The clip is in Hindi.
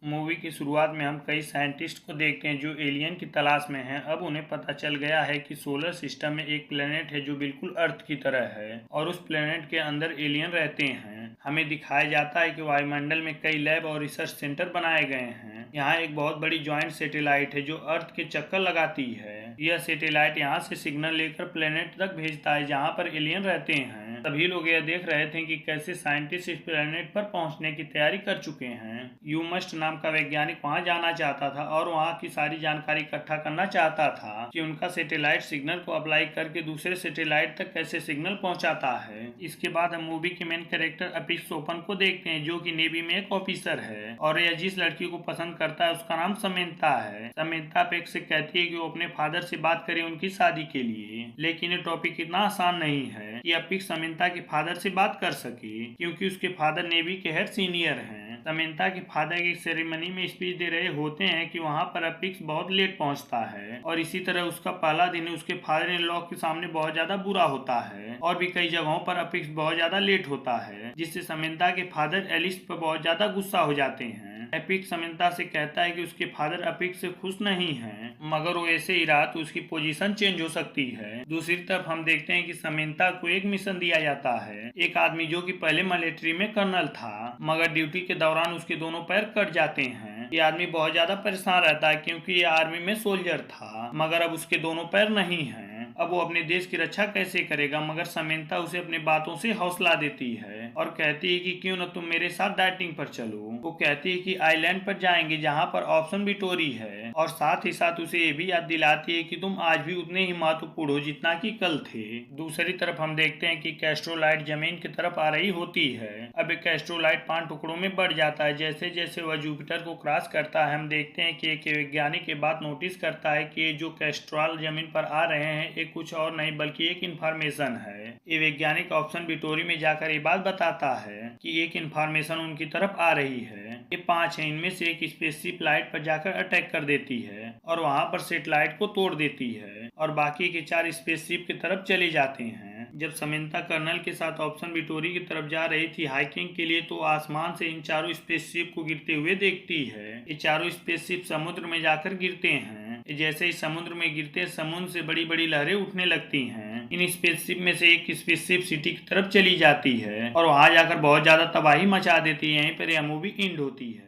मूवी की शुरुआत में हम कई साइंटिस्ट को देखते हैं जो एलियन की तलाश में हैं। अब उन्हें पता चल गया है कि सोलर सिस्टम में एक प्लेनेट है जो बिल्कुल अर्थ की तरह है और उस प्लेनेट के अंदर एलियन रहते हैं। हमें दिखाया जाता है कि वायुमंडल में कई लैब और रिसर्च सेंटर बनाए गए हैं। यहाँ एक बहुत बड़ी ज्वाइंट सैटेलाइट है जो अर्थ के चक्कर लगाती है। यह सैटेलाइट यहाँ से सिग्नल लेकर प्लेनेट तक भेजता है जहाँ पर एलियन रहते हैं। सभी लोग यह देख रहे थे कि कैसे साइंटिस्ट इस प्लेनेट पर पहुंचने की तैयारी कर चुके हैं। यू मस्ट नाम का वैज्ञानिक वहां जाना चाहता था और वहां की सारी जानकारी इकट्ठा करना चाहता था कि उनका सैटेलाइट सिग्नल को अप्लाई करके दूसरे सैटेलाइट तक कैसे सिग्नल पहुंचाता है। इसके बाद हम मूवी के मेन कैरेक्टर अपिक सोपन को देखते हैं जो कि नेवी में एक ऑफिसर है और यह जिस लड़की को पसंद करता है उसका नाम समंता है। समंता अपिक से कहती है कि वो अपने फादर से बात करे उनकी शादी के लिए, लेकिन ये टॉपिक इतना आसान नहीं है कि अपिक समंता के फादर से बात कर सके क्योंकि उसके फादर नेवी के हेड सीनियर हैं। समंता के फादर की सेरेमनी में स्पीच दे रहे होते हैं कि वहां पर अपिक्स बहुत लेट पहुंचता है और इसी तरह उसका पहला दिन उसके फादर इन लॉ के सामने बहुत ज्यादा बुरा होता है और भी कई जगहों पर अपिक्स बहुत ज्यादा लेट होता है जिससे समंता के फादर एलिस पर बहुत ज्यादा गुस्सा हो जाते हैं। एपिक समंता से कहता है कि उसके फादर अपिक से खुश नहीं हैं, मगर वो ऐसे ही रहा तो उसकी पोजीशन चेंज हो सकती है। दूसरी तरफ हम देखते हैं कि समंता को एक मिशन दिया जाता है। एक आदमी जो कि पहले मिलिट्री में कर्नल था मगर ड्यूटी के दौरान उसके दोनों पैर कट जाते हैं। ये आदमी बहुत ज्यादा परेशान रहता है क्योंकि ये आर्मी में सोल्जर था मगर अब उसके दोनों पैर नहीं हैं। अब वो अपने देश की रक्षा कैसे करेगा, मगर समंता उसे अपनी बातों से हौसला देती है और कहती है कि क्यों न तुम मेरे साथ डाइटिंग पर चलो। वो कहती है कि आइलैंड पर जाएंगे जहाँ पर ऑप्शन बिटोरी है और साथ ही साथ उसे ये भी याद दिलाती है कि तुम आज भी उतने ही महत्वपूर्ण हो जितना कि कल थे। दूसरी तरफ हम देखते हैं कि कैस्ट्रोलाइट जमीन की तरफ आ रही होती है। अब एक कैस्ट्रोलाइट 5 टुकड़ों में बढ़ जाता है। जैसे जैसे वह जुपिटर को क्रॉस करता है हम देखते हैं कि एक वैज्ञानिक ये बात नोटिस करता है कि जो कैस्ट्रॉल जमीन पर आ रहे हैं ये कुछ और नहीं बल्कि एक इंफॉर्मेशन है। ये वैज्ञानिक ऑप्शन बिटोरी में जाकर ये बात बताता है कि एक इंफॉर्मेशन उनकी तरफ आ रही है। ये 5 है, इनमें से एक स्पेसशिप लाइट पर जाकर अटैक कर देती है और वहां पर सेटेलाइट को तोड़ देती है और बाकी के 4 स्पेसशिप की तरफ चले जाते हैं। जब समंता कर्नल के साथ ऑप्शन बिटोरी की तरफ जा रही थी हाइकिंग के लिए तो आसमान से इन चारों स्पेसशिप को गिरते हुए देखती है। ये चारों स्पेसशिप समुद्र में जाकर गिरते हैं। जैसे ही समुद्र में गिरते समुद्र से बड़ी बड़ी लहरें उठने लगती हैं। इन स्पेसशिप में से एक स्पेसशिप सिटी की तरफ चली जाती है और वहां जाकर बहुत ज्यादा तबाही मचा देती है। यहीं पर यह मूवी एंड होती है।